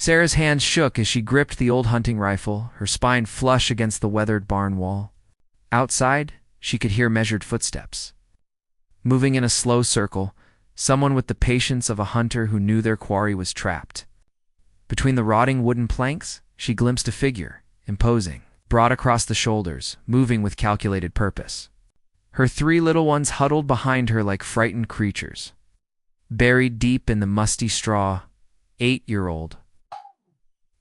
Sarah's hands shook as she gripped the old hunting rifle, her spine flush against the weathered barn wall. Outside, she could hear measured footsteps. Moving in a slow circle, someone with the patience of a hunter who knew their quarry was trapped. Between the rotting wooden planks, she glimpsed a figure, imposing, broad across the shoulders, moving with calculated purpose. Her 3 little ones huddled behind her like frightened creatures. Buried deep in the musty straw, 8-year-old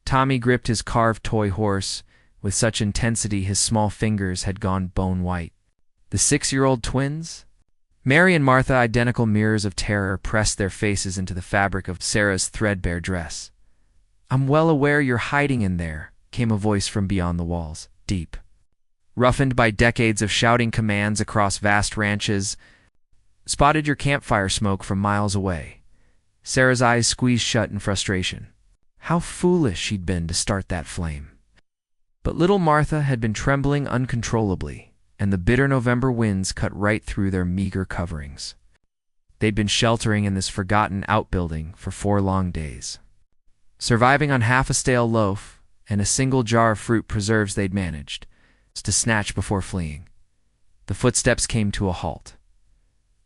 Tommy gripped his carved toy horse with such intensity his small fingers had gone bone white. The 6-year-old twins? Mary and Martha, identical mirrors of terror, pressed their faces into the fabric of Sarah's threadbare dress. "I'm well aware you're hiding in there," came a voice from beyond the walls, deep. Roughened by decades of shouting commands across vast ranches, spotted your campfire smoke from miles away. Sarah's eyes squeezed shut in frustration. How foolish she'd been to start that flame. But little Martha had been trembling uncontrollably, and the bitter November winds cut right through their meager coverings. They'd been sheltering in this forgotten outbuilding for 4 long days, surviving on half a stale loaf and a single jar of fruit preserves they'd managed to snatch before fleeing. The footsteps came to a halt.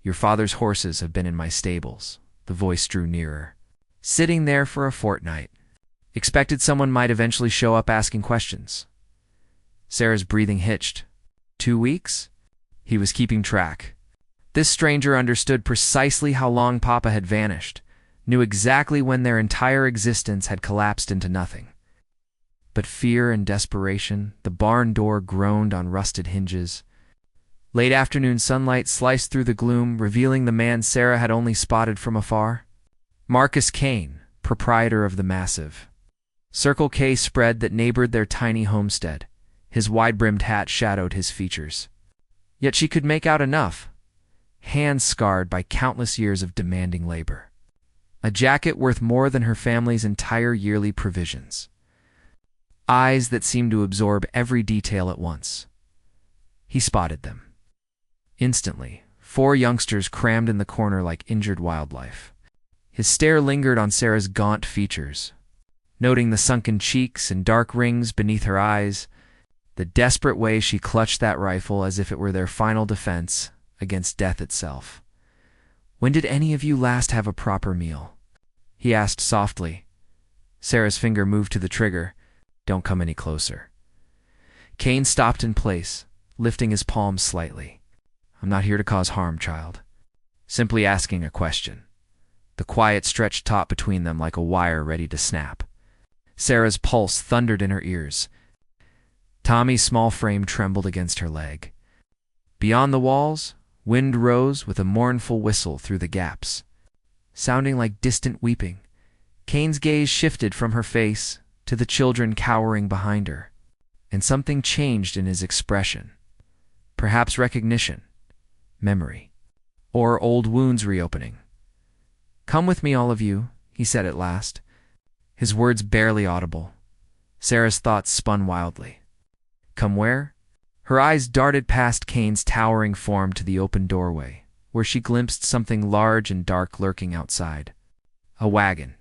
"Your father's horses have been in my stables." The voice drew nearer. "Sitting there for a fortnight. Expected someone might eventually show up asking questions." Sarah's breathing hitched. 2 weeks? He was keeping track. This stranger understood precisely how long Papa had vanished, knew exactly when their entire existence had collapsed into nothing. But fear and desperation, the barn door groaned on rusted hinges. Late afternoon sunlight sliced through the gloom, revealing the man Sarah had only spotted from afar. Marcus Kane, proprietor of the massive Circle K spread that neighbored their tiny homestead. His wide-brimmed hat shadowed his features. Yet she could make out enough, hands scarred by countless years of demanding labor. A jacket worth more than her family's entire yearly provisions. Eyes that seemed to absorb every detail at once. He spotted them. Instantly, 4 youngsters crammed in the corner like injured wildlife. His stare lingered on Sarah's gaunt features, noting the sunken cheeks and dark rings beneath her eyes, the desperate way she clutched that rifle as if it were their final defense against death itself. "When did any of you last have a proper meal?" he asked softly. Sarah's finger moved to the trigger. "Don't come any closer." Kane stopped in place, lifting his palms slightly. "I'm not here to cause harm, child. Simply asking a question." The quiet stretched taut between them like a wire ready to snap. Sarah's pulse thundered in her ears. Tommy's small frame trembled against her leg. Beyond the walls, wind rose with a mournful whistle through the gaps, sounding like distant weeping. Kane's gaze shifted from her face to the children cowering behind her, and something changed in his expression. Perhaps recognition, memory, or old wounds reopening. "Come with me, all of you," he said at last, his words barely audible. Sarah's thoughts spun wildly. Come where? Her eyes darted past Kane's towering form to the open doorway, where she glimpsed something large and dark lurking outside. A wagon.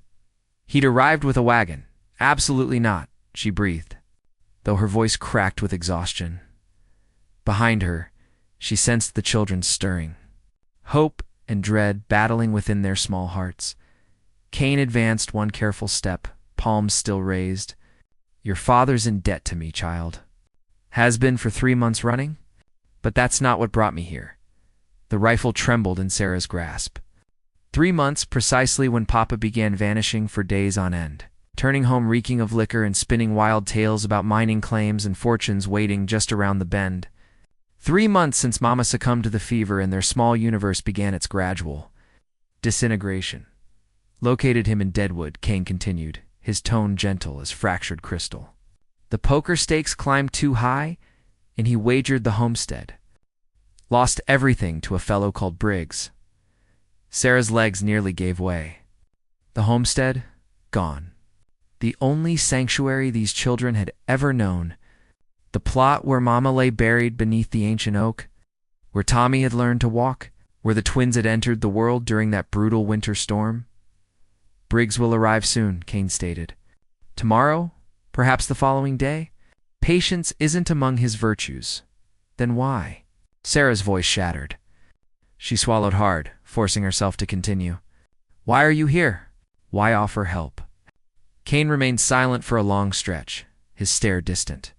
He'd arrived with a wagon. "Absolutely not," she breathed, though her voice cracked with exhaustion. Behind her, she sensed the children stirring, hope and dread battling within their small hearts. Kane advanced one careful step, palms still raised. "Your father's in debt to me, child. Has been for 3 months running? But that's not what brought me here." The rifle trembled in Sarah's grasp. 3 months precisely when Papa began vanishing for days on end, turning home reeking of liquor and spinning wild tales about mining claims and fortunes waiting just around the bend. 3 months since Mama succumbed to the fever and their small universe began its gradual disintegration. "Located him in Deadwood," Kane continued, his tone gentle as fractured crystal. "The poker stakes climbed too high, and he wagered the homestead. Lost everything to a fellow called Briggs." Sarah's legs nearly gave way. The homestead? Gone. The only sanctuary these children had ever known. The plot where Mama lay buried beneath the ancient oak, where Tommy had learned to walk, where the twins had entered the world during that brutal winter storm. "Briggs will arrive soon," Kane stated, Tomorrow? Perhaps the following day? Patience isn't among his virtues. Then why? Sarah's voice shattered. She swallowed hard, forcing herself to continue. Why are you here? Why offer help? Cain remained silent for a long stretch, his stare distant.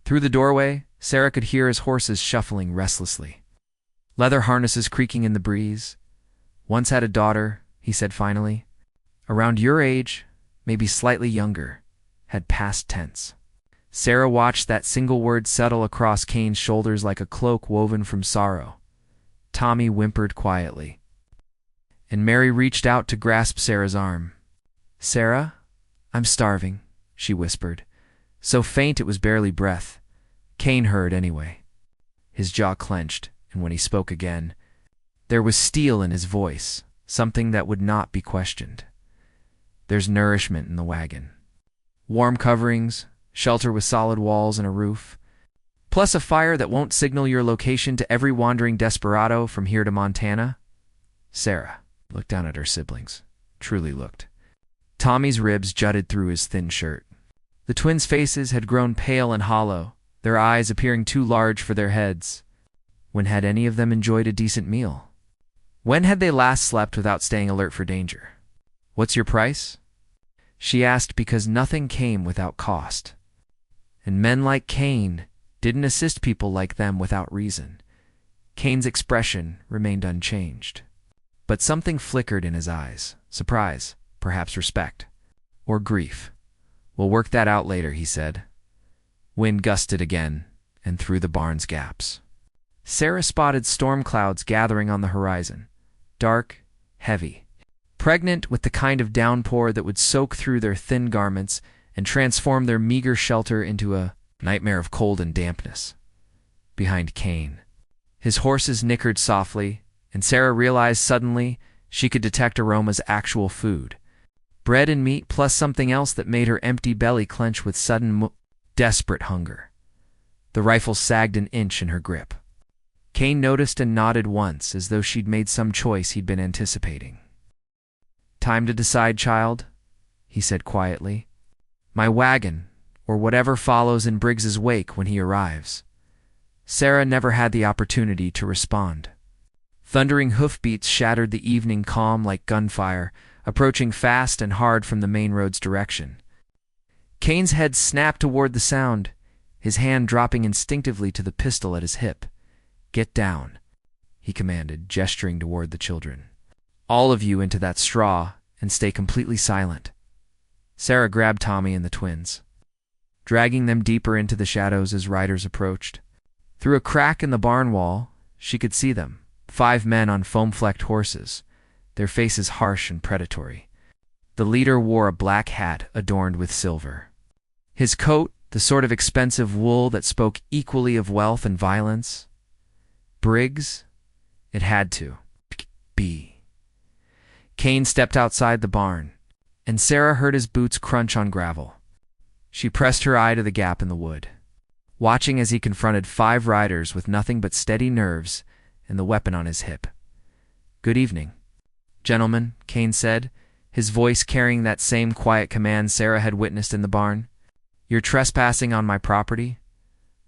Through the doorway, Sarah could hear his horses shuffling restlessly. Leather harnesses creaking in the breeze. Once had a daughter, he said finally. Around your age, maybe slightly younger, had past tense. Sarah watched that single word settle across Cain's shoulders like a cloak woven from sorrow. Tommy whimpered quietly, and Mary reached out to grasp Sarah's arm. Sarah, I'm starving, she whispered, so faint it was barely breath. Cain heard anyway. His jaw clenched, and when he spoke again, there was steel in his voice, something that would not be questioned. There's nourishment in the wagon. Warm coverings, shelter with solid walls and a roof, plus a fire that won't signal your location to every wandering desperado from here to Montana. Sarah looked down at her siblings, truly looked. Tommy's ribs jutted through his thin shirt. The twins' faces had grown pale and hollow, their eyes appearing too large for their heads. When had any of them enjoyed a decent meal? When had they last slept without staying alert for danger? What's your price? She asked because nothing came without cost. And men like Cain didn't assist people like them without reason. Cain's expression remained unchanged. But something flickered in his eyes. Surprise, perhaps respect, or grief. We'll work that out later, he said. Wind gusted again, and through the barn's gaps. Sarah spotted storm clouds gathering on the horizon, dark, heavy, pregnant with the kind of downpour that would soak through their thin garments and transform their meager shelter into a nightmare of cold and dampness. Behind Cain, his horses nickered softly, and Sarah realized suddenly she could detect aromas actual food. Bread and meat plus something else that made her empty belly clench with sudden, desperate hunger. The rifle sagged an inch in her grip. Cain noticed and nodded once, as though she'd made some choice he'd been anticipating. Time to decide, child, he said quietly. My wagon, or whatever follows in Briggs's wake when he arrives. Sarah never had the opportunity to respond. Thundering hoofbeats shattered the evening calm like gunfire, approaching fast and hard from the main road's direction. Cain's head snapped toward the sound, his hand dropping instinctively to the pistol at his hip. Get down, he commanded, gesturing toward the children. All of you into that straw and stay completely silent. Sarah grabbed Tommy and the twins, dragging them deeper into the shadows as riders approached. Through a crack in the barn wall, she could see them, 5 men on foam-flecked horses, their faces harsh and predatory. The leader wore a black hat adorned with silver. His coat, the sort of expensive wool that spoke equally of wealth and violence. Briggs? It had to be. Cain stepped outside the barn, and Sarah heard his boots crunch on gravel. She pressed her eye to the gap in the wood, watching as he confronted 5 riders with nothing but steady nerves and the weapon on his hip. Good evening, gentlemen, Cain said, his voice carrying that same quiet command Sarah had witnessed in the barn. You're trespassing on my property?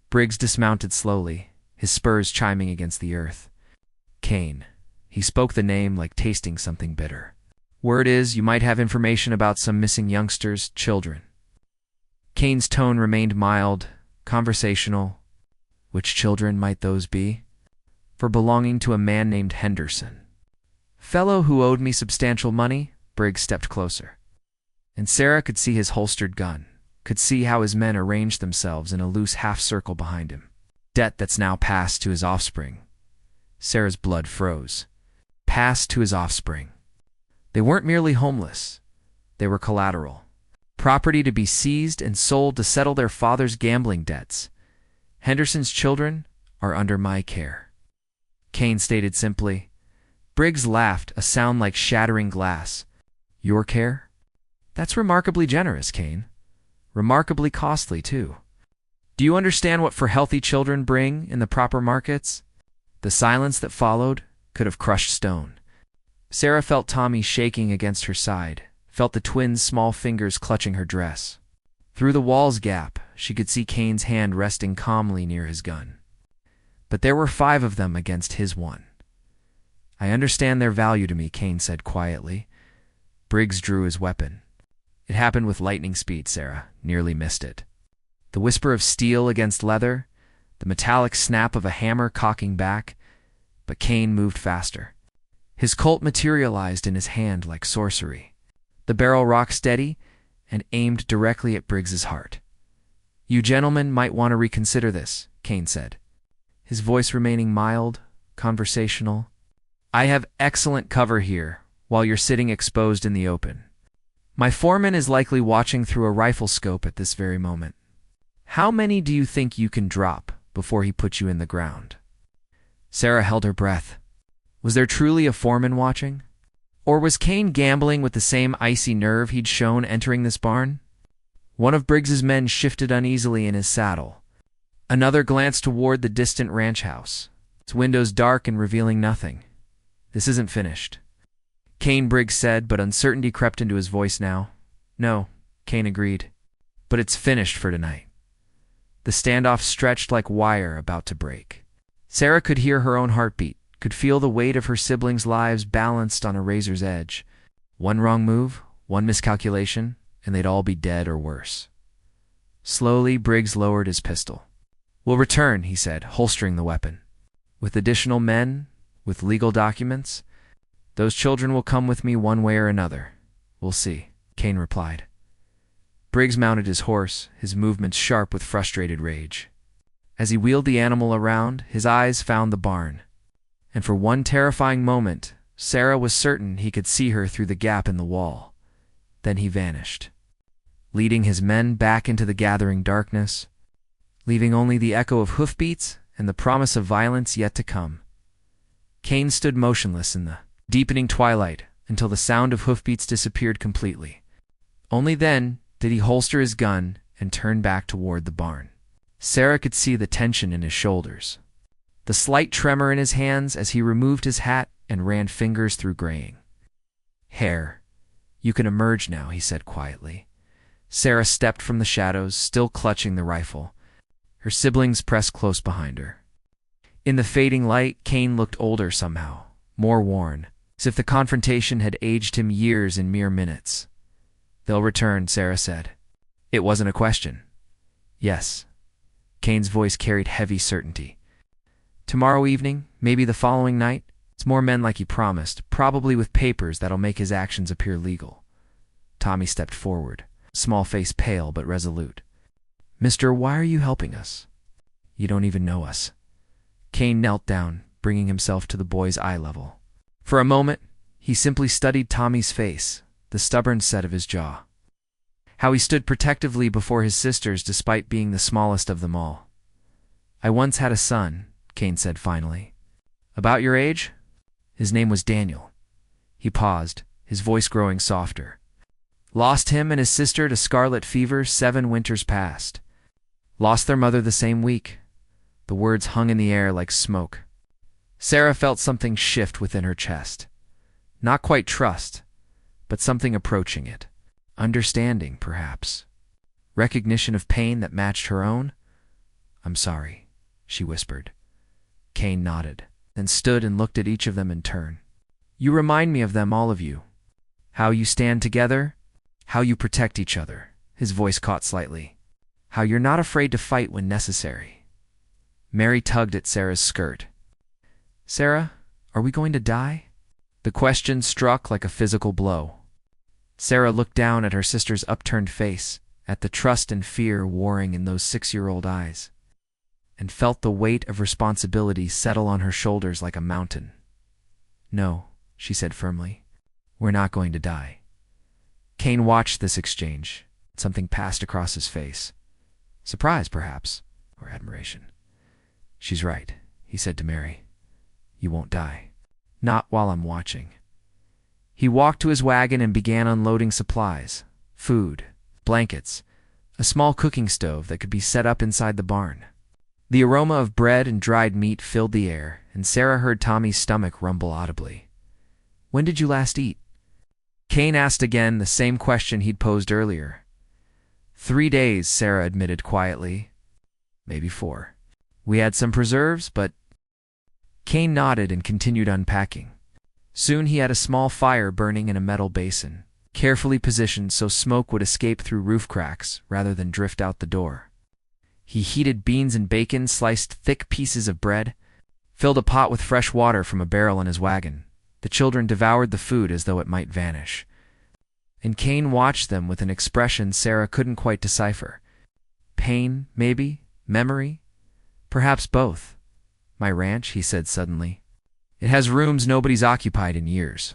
Briggs dismounted slowly, his spurs chiming against the earth. Cain. He spoke the name like tasting something bitter. Word is you might have information about some missing youngsters, children. Cain's tone remained mild, conversational. Which children might those be? For belonging to a man named Henderson. Fellow who owed me substantial money. Briggs stepped closer, and Sarah could see his holstered gun, could see how his men arranged themselves in a loose half-circle behind him. Debt that's now passed to his offspring. Sarah's blood froze. Passed to his offspring. They weren't merely homeless. They were collateral. Property to be seized and sold to settle their father's gambling debts. Henderson's children are under my care. Cain stated simply. Briggs laughed, a sound like shattering glass. Your care? That's remarkably generous, Cain. Remarkably costly, too. Do you understand what for healthy children bring in the proper markets? The silence that followed could have crushed stone. Sarah felt Tommy shaking against her side, felt the twins' small fingers clutching her dress. Through the wall's gap, she could see Kane's hand resting calmly near his gun. But there were 5 of them against his 1. "I understand their value to me," Kane said quietly. Briggs drew his weapon. It happened with lightning speed. Sarah nearly missed it. The whisper of steel against leather, the metallic snap of a hammer cocking back, but Kane moved faster. His Colt materialized in his hand like sorcery. The barrel rocked steady and aimed directly at Briggs's heart. "You gentlemen might want to reconsider this," Kane said, his voice remaining mild, conversational. "I have excellent cover here while you're sitting exposed in the open. My foreman is likely watching through a rifle scope at this very moment. How many do you think you can drop before he puts you in the ground?" Sarah held her breath. Was there truly a foreman watching? Or was Kane gambling with the same icy nerve he'd shown entering this barn? One of Briggs's men shifted uneasily in his saddle. Another glanced toward the distant ranch house, its windows dark and revealing nothing. "This isn't finished," Kane, Briggs said, but uncertainty crept into his voice now. "No," Kane agreed, "but it's finished for tonight." The standoff stretched like wire about to break. Sarah could hear her own heartbeat, could feel the weight of her siblings' lives balanced on a razor's edge. One wrong move, one miscalculation, and they'd all be dead or worse. Slowly, Briggs lowered his pistol. "We'll return," he said, holstering the weapon. "With additional men, with legal documents. Those children will come with me one way or another. We'll see," Kane replied. Briggs mounted his horse, his movements sharp with frustrated rage. As he wheeled the animal around, his eyes found the barn. And for one terrifying moment, Sarah was certain he could see her through the gap in the wall. Then he vanished, leading his men back into the gathering darkness, leaving only the echo of hoofbeats and the promise of violence yet to come. Kane stood motionless in the deepening twilight until the sound of hoofbeats disappeared completely. Only then did he holster his gun and turn back toward the barn. Sarah could see the tension in his shoulders, the slight tremor in his hands as he removed his hat and ran fingers through graying hair. "You can emerge now," he said quietly. Sarah stepped from the shadows, still clutching the rifle. Her siblings pressed close behind her. In the fading light, Kane looked older somehow, more worn, as if the confrontation had aged him years in mere minutes. "They'll return," Sarah said. It wasn't a question. "Yes." Kane's voice carried heavy certainty. "Tomorrow evening, maybe the following night, it's more men like he promised, probably with papers that'll make his actions appear legal." Tommy stepped forward, small face pale but resolute. "Mister, why are you helping us? You don't even know us." Kane knelt down, bringing himself to the boy's eye level. For a moment, he simply studied Tommy's face, the stubborn set of his jaw. How he stood protectively before his sisters despite being the smallest of them all. "I once had a son," Kane said finally. "About your age?" His name was Daniel. He paused, his voice growing softer. "Lost him and his sister to scarlet fever 7 winters past. Lost their mother the same week." The words hung in the air like smoke. Sarah felt something shift within her chest. Not quite trust, but something approaching it. Understanding, perhaps. Recognition of pain that matched her own. "I'm sorry," she whispered. Kane nodded, then stood and looked at each of them in turn. "You remind me of them, all of you. How you stand together, how you protect each other." His voice caught slightly. "How you're not afraid to fight when necessary." Mary tugged at Sarah's skirt. "Sarah, are we going to die?" The question struck like a physical blow. Sarah looked down at her sister's upturned face, at the trust and fear warring in those 6-year-old eyes, and felt the weight of responsibility settle on her shoulders like a mountain. "No," she said firmly. "We're not going to die." Kane watched this exchange. Something passed across his face. Surprise, perhaps, or admiration. "She's right," he said to Mary. "You won't die. Not while I'm watching." He walked to his wagon and began unloading supplies, food, blankets, a small cooking stove that could be set up inside the barn. The aroma of bread and dried meat filled the air, and Sarah heard Tommy's stomach rumble audibly. "When did you last eat?" Kane asked again the same question he'd posed earlier. 3 days, Sarah admitted quietly. Maybe 4. We had some preserves, but… Kane nodded and continued unpacking. Soon he had a small fire burning in a metal basin, carefully positioned so smoke would escape through roof cracks rather than drift out the door. He heated beans and bacon, sliced thick pieces of bread, filled a pot with fresh water from a barrel in his wagon. The children devoured the food as though it might vanish. And Kane watched them with an expression Sarah couldn't quite decipher. Pain, maybe? Memory? Perhaps both. My ranch, he said suddenly. It has rooms nobody's occupied in years.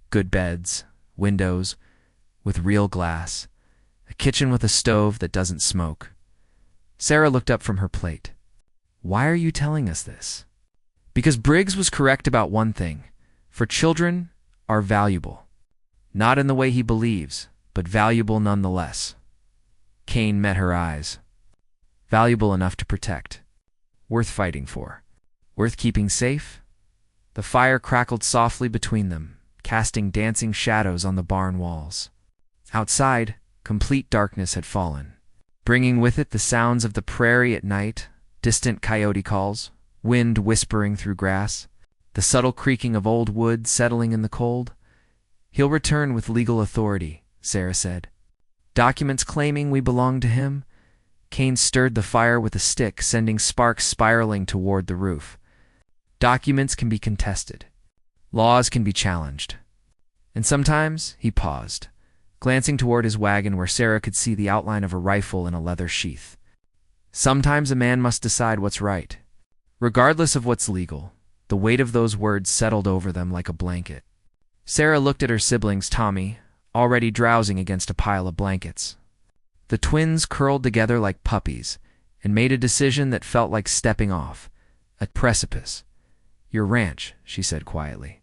Good beds, windows, with real glass, a kitchen with a stove that doesn't smoke. Sarah looked up from her plate. Why are you telling us this? Because Briggs was correct about one thing. For children are valuable. Not in the way he believes, but valuable nonetheless. Kane met her eyes. Valuable enough to protect. Worth fighting for. Worth keeping safe? The fire crackled softly between them, casting dancing shadows on the barn walls. Outside, complete darkness had fallen, bringing with it the sounds of the prairie at night, distant coyote calls, wind whispering through grass, the subtle creaking of old wood settling in the cold. He'll return with legal authority, Sarah said. Documents claiming we belong to him? Kane stirred the fire with a stick, sending sparks spiraling toward the roof. Documents can be contested. Laws can be challenged. And sometimes he paused, glancing toward his wagon where Sarah could see the outline of a rifle in a leather sheath. Sometimes a man must decide what's right. Regardless of what's legal, the weight of those words settled over them like a blanket. Sarah looked at her siblings, Tommy, already drowsing against a pile of blankets. The twins curled together like puppies and made a decision that felt like stepping off a precipice. Your ranch, she said quietly.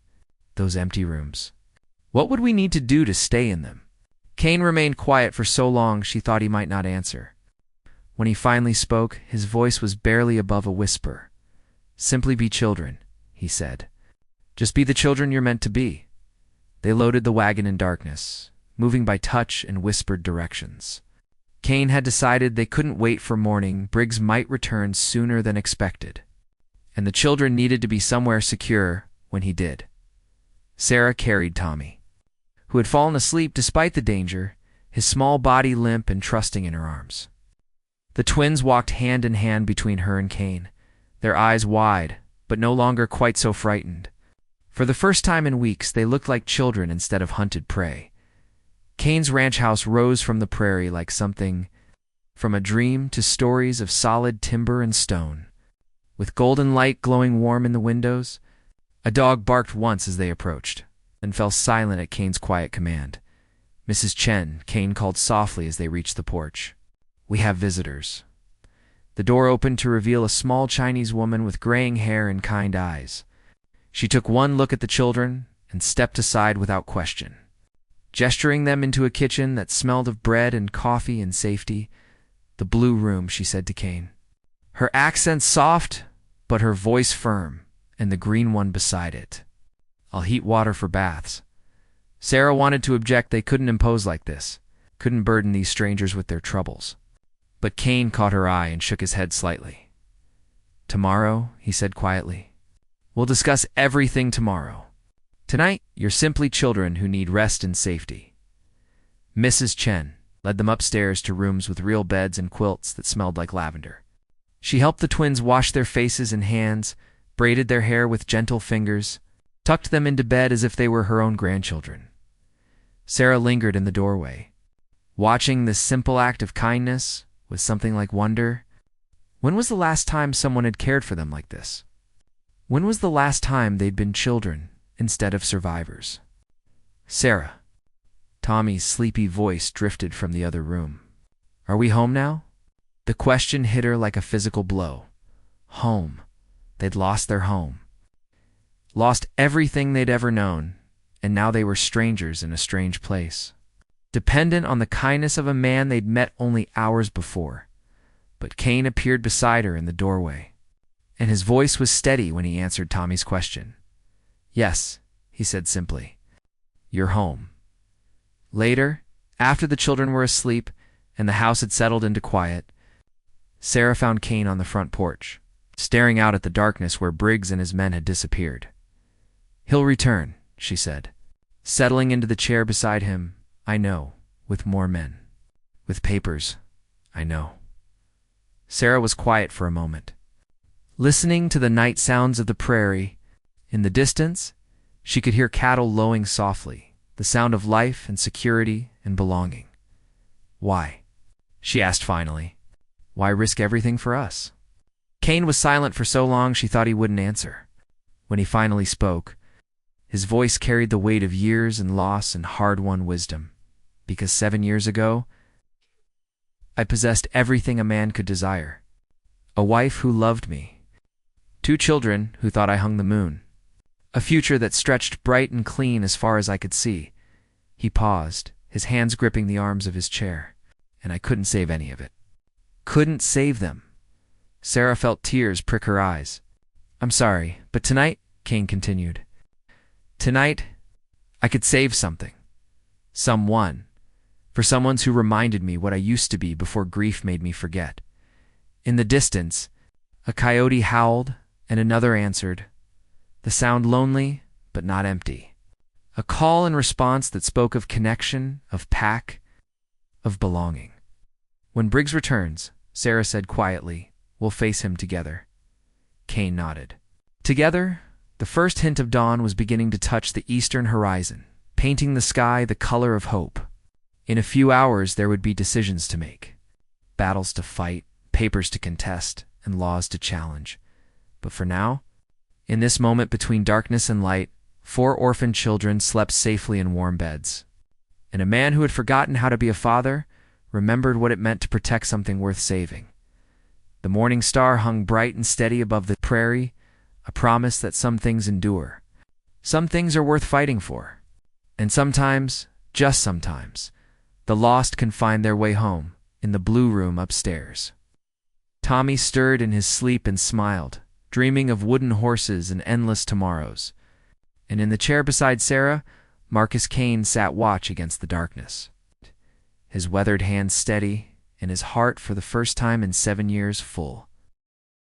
Those empty rooms. What would we need to do to stay in them? Kane remained quiet for so long she thought he might not answer. When he finally spoke, his voice was barely above a whisper. Simply be children, he said. Just be the children you're meant to be. They loaded the wagon in darkness, moving by touch and whispered directions. Kane had decided they couldn't wait for morning. Briggs might return sooner than expected, and the children needed to be somewhere secure when he did. Sarah carried Tommy, who had fallen asleep despite the danger, his small body limp and trusting in her arms. The twins walked hand in hand between her and Kane, their eyes wide, but no longer quite so frightened. For the first time in weeks, they looked like children instead of hunted prey. Kane's ranch house rose from the prairie like something from a dream to stories of solid timber and stone. With golden light glowing warm in the windows, a dog barked once as they approached, then fell silent at Kane's quiet command. Mrs. Chen, Kane called softly as they reached the porch. We have visitors. The door opened to reveal a small Chinese woman with graying hair and kind eyes. She took one look at the children and stepped aside without question, gesturing them into a kitchen that smelled of bread and coffee and safety. The blue room, she said to Kane. Her accent soft, but her voice firm, and the green one beside it. I'll heat water for baths. Sarah wanted to object. They couldn't impose like this, couldn't burden these strangers with their troubles. But Kane caught her eye and shook his head slightly. Tomorrow, he said quietly. We'll discuss everything tomorrow. Tonight, you're simply children who need rest and safety. Mrs. Chen led them upstairs to rooms with real beds and quilts that smelled like lavender. She helped the twins wash their faces and hands, braided their hair with gentle fingers, tucked them into bed as if they were her own grandchildren. Sarah lingered in the doorway, watching this simple act of kindness with something like wonder. When was the last time someone had cared for them like this? When was the last time they'd been children instead of survivors? Sarah. Tommy's sleepy voice drifted from the other room. Are we home now? The question hit her like a physical blow. Home. They'd lost their home. Lost everything they'd ever known, and now they were strangers in a strange place. Dependent on the kindness of a man they'd met only hours before. But Kane appeared beside her in the doorway, and his voice was steady when he answered Tommy's question. Yes, he said simply. You're home. Later, after the children were asleep and the house had settled into quiet, Sarah found Kane on the front porch, staring out at the darkness where Briggs and his men had disappeared. "He'll return," she said, settling into the chair beside him. "I know, with more men. With papers, I know." Sarah was quiet for a moment, listening to the night sounds of the prairie. In the distance, she could hear cattle lowing softly, the sound of life and security and belonging. "Why?" she asked finally. "Why risk everything for us?" Kane was silent for so long she thought he wouldn't answer. When he finally spoke, his voice carried the weight of years and loss and hard-won wisdom. "Because 7 years ago, I possessed everything a man could desire. A wife who loved me, 2 children who thought I hung the moon, a future that stretched bright and clean as far as I could see." He paused, his hands gripping the arms of his chair. "And I couldn't save any of it. Couldn't save them." Sarah felt tears prick her eyes. "I'm sorry, but tonight," Kane continued, "tonight, I could save something. Someone. For someone who reminded me what I used to be before grief made me forget." In the distance, a coyote howled and another answered, the sound lonely but not empty. A call and response that spoke of connection, of pack, of belonging. "When Briggs returns," Sarah said quietly, "we'll face him together." Kane nodded. Together, the first hint of dawn was beginning to touch the eastern horizon, painting the sky the color of hope. In a few hours there would be decisions to make, battles to fight, papers to contest, and laws to challenge. But for now, in this moment between darkness and light, 4 orphaned children slept safely in warm beds. And a man who had forgotten how to be a father remembered what it meant to protect something worth saving. The morning star hung bright and steady above the prairie, a promise that some things endure. Some things are worth fighting for. And sometimes, just sometimes, the lost can find their way home in the blue room upstairs. Tommy stirred in his sleep and smiled, dreaming of wooden horses and endless tomorrows. And in the chair beside Sarah, Marcus Kane sat watch against the darkness, his weathered hands steady and his heart for the first time in 7 years full.